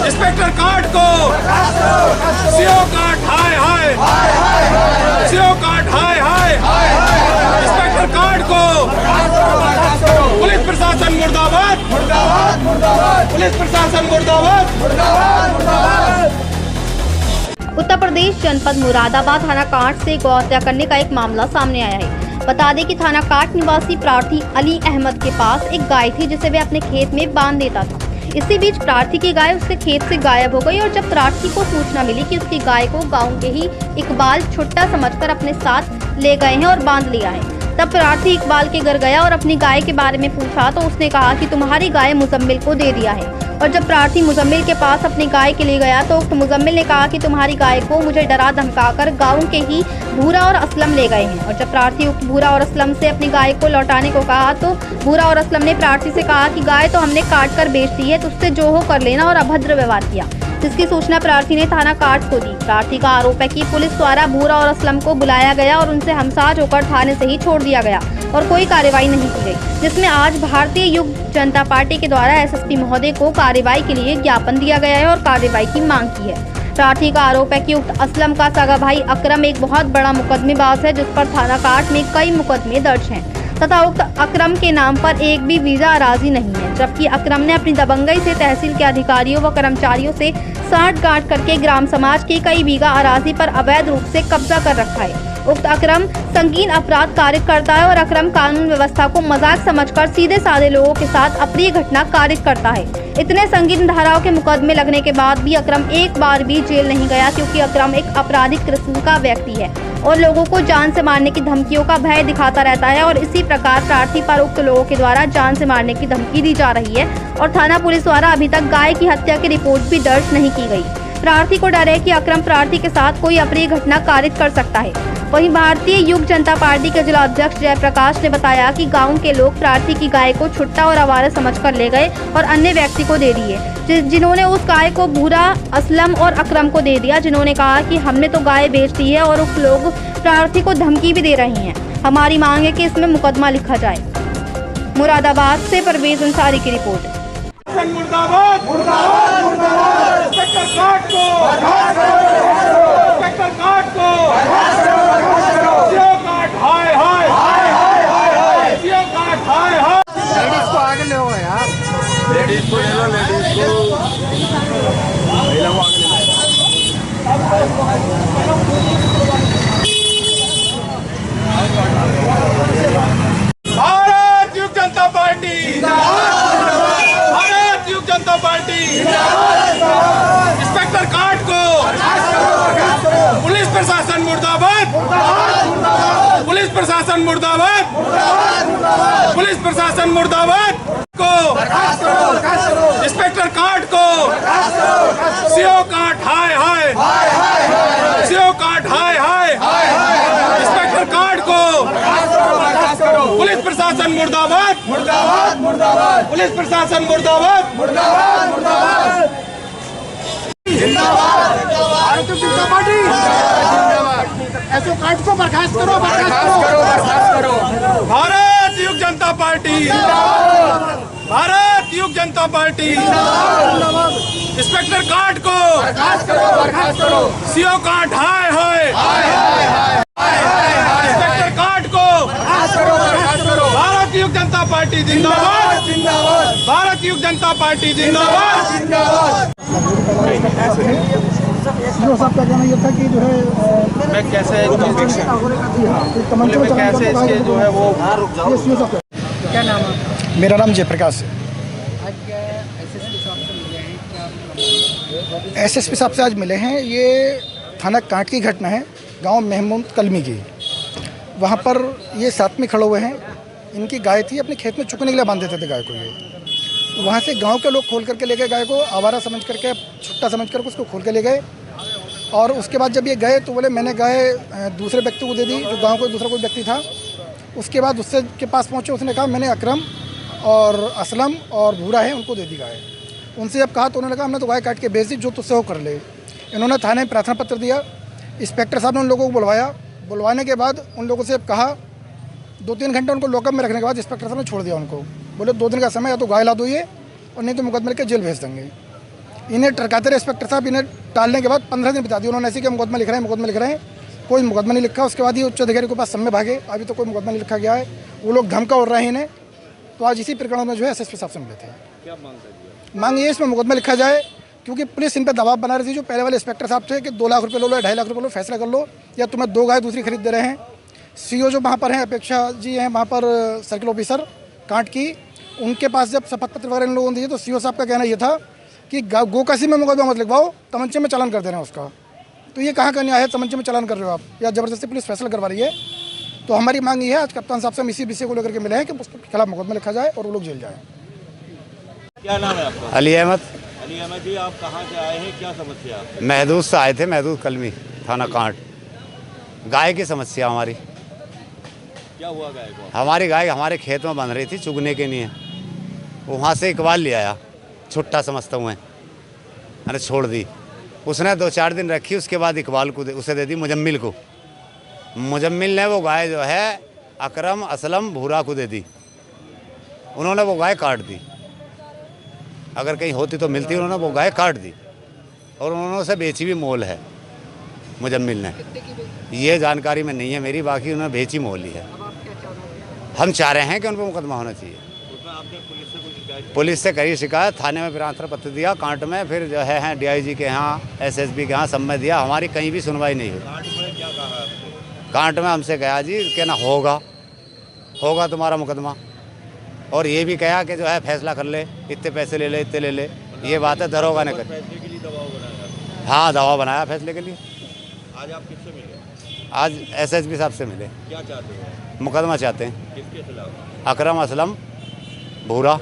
Inspector काट को CO काट हाय हाय, सीओ काट हाय हाय, इंस्पेक्टर काट को पुलिस प्रशासन मुर्दाबाद, पुलिस प्रशासन मुर्दाबाद। उत्तर प्रदेश जनपद मुरादाबाद थाना काट से गौ हत्या करने का एक मामला सामने आया है। बता दें कि थाना काट निवासी प्रार्थी अली अहमद के पास एक गाय थी जिसे वे अपने खेत में बांध देता था। इसी बीच प्रार्थी की गाय उसके खेत से गायब हो गई और जब प्रार्थी को सूचना मिली कि उसकी गाय को गांव के ही इकबाल छुट्टा समझकर अपने साथ ले गए हैं और बांध लिया है, तब प्रार्थी इकबाल के घर गया और अपनी गाय के बारे में पूछा तो उसने कहा कि तुम्हारी गाय मुजम्मिल को दे दिया है। और जब प्रार्थी मुजम्मिल के पास अपनी गाय के लिए गया तो उक्त मुजम्मिल ने कहा कि तुम्हारी गाय को मुझे डरा धमकाकर गाँव के ही भूरा और असलम ले गए हैं। और जब प्रार्थी उक्त भूरा और असलम से अपनी गाय को लौटाने को कहा तो भूरा और असलम ने प्रार्थी से कहा कि गाय तो हमने काट कर बेच दी है, तुझसे जो हो कर लेना, और अभद्र व्यवहार किया, जिसकी सूचना प्रार्थी ने थाना काट को दी। प्रार्थी का आरोप है कि पुलिस द्वारा भूरा और असलम को बुलाया गया और उनसे हमसाज होकर थाने से ही छोड़ दिया गया और कोई कार्रवाई नहीं की गई, जिसमें आज भारतीय युग जनता पार्टी के द्वारा एसएसपी महोदय को कार्रवाई के लिए ज्ञापन दिया गया है और कार्रवाई की मांग की है। प्रार्थी का आरोप है कि उक्त असलम का सगा भाई अकरम एक बहुत बड़ा मुकदमेबाज है, जिस पर थाना काट में कई मुकदमे दर्ज हैं तथा उक्त अकरम के नाम पर एक भी वीजा अराजी नहीं है, जबकि अकरम ने अपनी दबंगई से तहसील के अधिकारियों व कर्मचारियों से साठ-गांठ करके ग्राम समाज की कई बीघा अराजी पर अवैध रूप से कब्जा कर रखा है। उक्त अकरम संगीन अपराध कारित करता है और अकरम कानून व्यवस्था को मजाक समझकर सीधे साधे लोगों के साथ अप्रिय घटना कारित करता है। इतने संगीन धाराओं के मुकदमे लगने के बाद भी अकरम एक बार भी जेल नहीं गया, क्योंकि अकरम एक आपराधिक किस्म का व्यक्ति है और लोगों को जान से मारने की धमकियों का भय दिखाता रहता है। और इसी प्रकार प्रार्थी पर उक्त लोगों के द्वारा जान से मारने की धमकी दी जा रही है और थाना पुलिस द्वारा अभी तक गाय की हत्या की रिपोर्ट भी दर्ज नहीं की गई। प्रार्थी को डर है कि अकरम प्रार्थी के साथ कोई अप्रिय घटना कारित कर सकता है। वहीं भारतीय युग जनता पार्टी के जिला अध्यक्ष जयप्रकाश ने बताया कि गांव के लोग प्रार्थी की गाय को छुट्टा और आवारा समझकर ले गए और अन्य व्यक्ति को दे दिए, जिन्होंने उस गाय को भूरा, असलम और अकरम को दे दिया, जिन्होंने कहा कि हमने तो गाय बेच दी है और उस लोग प्रार्थी को धमकी भी दे रही हैं। हमारी मांग है कि इसमें मुकदमा लिखा जाए। मुरादाबाद से परवेज अंसारी की रिपोर्ट। मुर्दाबाद, मुर्दाबाद, मुर्दाबाद। इंस्पेक्टर काट को, इंस्पेक्टर काट को, सीओ काट हाय हाय, सीओ काट हाय हाय। लेडीज को आगे ले लो यार, लेडीज को ले लो, लेडीज को महिला को आगे ले लो। भारत युग जनता पार्टी, भारत युग जनता पार्टी, इंस्पेक्टर काट को पुलिस प्रशासन मुर्दाबाद, पुलिस प्रशासन मुर्दाबाद, पुलिस प्रशासन मुर्दाबाद को इंस्पेक्टर काट को सीओ काट हाय हाय, सीओ काट हाय हाय, इंस्पेक्टर काट को पुलिस प्रशासन मुर्दाबाद, मुर्दाबाद, मुर्दाबाद, पुलिस प्रशासन मुर्दाबाद, मुर्दाबाद, मुर्दाबाद, जिंदाबाद, भारतीय जनता पार्टी जिंदाबाद। ऐसे काट को बर्खास्त करो, बर्खास्त करो, बर्खास्त करो। भारत युग जनता पार्टी जिंदाबाद, भारत युग जनता पार्टी जिंदाबाद। इंस्पेक्टर काट को बर्खास्त करो, बर्खास्त करो। सीओ काट हाय हाय, इंस्पेक्टर काट को बर्खास्त करो, बर्खास्त करो। भारत युग जनता पार्टी जिंदाबाद, जिंदाबाद, भारत युग जनता पार्टी जिंदाबाद, जिंदाबाद। साहब का कहना यह था कि जो है मैं कैसे कैसे इसके जो है वो क्या नाम है? मेरा नाम जयप्रकाश है। एसएसपी साहब से आज मिले हैं। ये थाना काट की घटना है, गांव महमूद कलमी की। वहाँ पर ये साथ में खड़े हुए हैं। इनकी गाय थी, अपने खेत में चुकने के लिए बांध देते थे गाय को। ये वहाँ से गांव के लोग खोल करके ले गए गाय को, आवारा समझ करके, छुट्टा समझ करके उसको खोल के ले गए। और उसके बाद जब ये गए तो बोले मैंने गाय दूसरे व्यक्ति को दे दी, जो गांव का दूसरा कोई व्यक्ति था। उसके बाद उससे के पास पहुँचे, उसने कहा मैंने अकरम और असलम और भूरा है उनको दे दी गाय। उनसे जब कहा तो उन्होंने कहा हमने तो गाय काट के बेच दी, जो तुझसे हो कर ले। इन्होंने थाने में प्रार्थना पत्र दिया। इंस्पेक्टर साहब ने उन लोगों को बुलवाया। बुलवाने के बाद उन लोगों से कहा, 2-3 घंटे उनको लॉकअप में रखने के बाद इंस्पेक्टर साहब ने छोड़ दिया उनको। बोले 2 दिन का समय, या तो गाय ला दो ये, और नहीं तो मुकदमे के जेल भेज देंगे। इन्हें टरकाते रहे इंस्पेक्टर साहब। इन्हें टालने के बाद 15 दिन बिता दिए उन्होंने, ऐसे कि मुकदमा लिख रहे हैं। कोई मुकदमा नहीं लिखा। उसके बाद ये उच्च अधिकारी के पास सब में भागे, अभी तो कोई मुकदमा नहीं लिखा गया है। वो लोग धमका उड़ रहे हैं इन्हें। तो आज इसी प्रकरण में जो है एसएसपी साहब से मिले थे। क्या मांग ये इसमें मुकदमा लिखा जाए, क्योंकि पुलिस इन पर दबाव बना रही थी। जो पहले वाले इंस्पेक्टर साहब थे कि 2 लाख रुपये लो, 2.5 लाख रुपये लो, फैसला कर लो, या तुम्हें 2 गाय दूसरी खरीद दे रहे हैं। सीओ जो वहाँ पर हैं, अपेक्षा जी हैं वहाँ पर सर्किल ऑफिसर कांट की, उनके पास जब शपथ पत्र वगैरह इन लोगों ने दिए तो सीओ साहब का कहना ये था कि गोकसी में मुकदमा मत लिखवाओ, तमंचे में चालान कर देना उसका। तो ये कहाँ का न्याय है? तमंचे में चालान कर रहे हो आप, या ज़बरदस्ती पुलिस फैसला करवा रही है। तो हमारी मांग ये है, आज कप्तान साहब से हम इसी विषय को लेकर के मिले हैं कि उसके खिलाफ मुकदमा लिखा जाए और वो लोग जेल जाए। क्या नाम है आपका? अली अहमद। अली अहमद जी, आप कहाँ से आए हैं, क्या समस्या? महदूद से आए थे, महदूद कलमी थाना कांट। गाय की समस्या हमारी। क्या हुआ गाय को? हमारी गाय हमारे खेत में बंध रही थी चुगने के लिए। वहाँ से इकबाल ले आया, छुट्टा समझता हूँ मैं, मैंने छोड़ दी। उसने 2-4 दिन रखी, उसके बाद इकबाल को उसे दे दी, मुजम्मिल को। मुजम्मिल ने वो गाय जो है अकरम असलम भूरा को दे दी। उन्होंने वो गाय काट दी। अगर कहीं होती तो मिलती, उन्होंने वो गाय काट दी और उन्होंने उसे बेची भी मोल है मुजम्मिल ने। ये जानकारी में नहीं है मेरी, बाकी उन्होंने बेची मोल ही है। हम चाह रहे हैं कि उन पर मुकदमा होना चाहिए। आपने पुलिस से कोई शिकायत? पुलिस से करी शिकायत, थाने में प्रार्थना पत्र दिया, कांट में, फिर जो है डीआईजी के यहाँ, एसएसपी के यहाँ सब में दिया। हमारी कहीं भी सुनवाई नहीं हुई। कांट में क्या कहा आपसे? कांट में हमसे कहा जी कि ना होगा तुम्हारा मुकदमा, और ये भी कहा कि जो है फैसला कर ले, इतने पैसे ले ले, इतने ले ले। ये बात है दरोगा ने कर। फैसले के लिए दबाव बनाया? हाँ, दबाव बनाया फैसले के लिए। आज आप किससे मिले? आज एसएसपी साहब से मिले। क्या चाहते हो? मुकदमा चाहते हैं, किसके खिलाफ? अकरम असलम भूरा।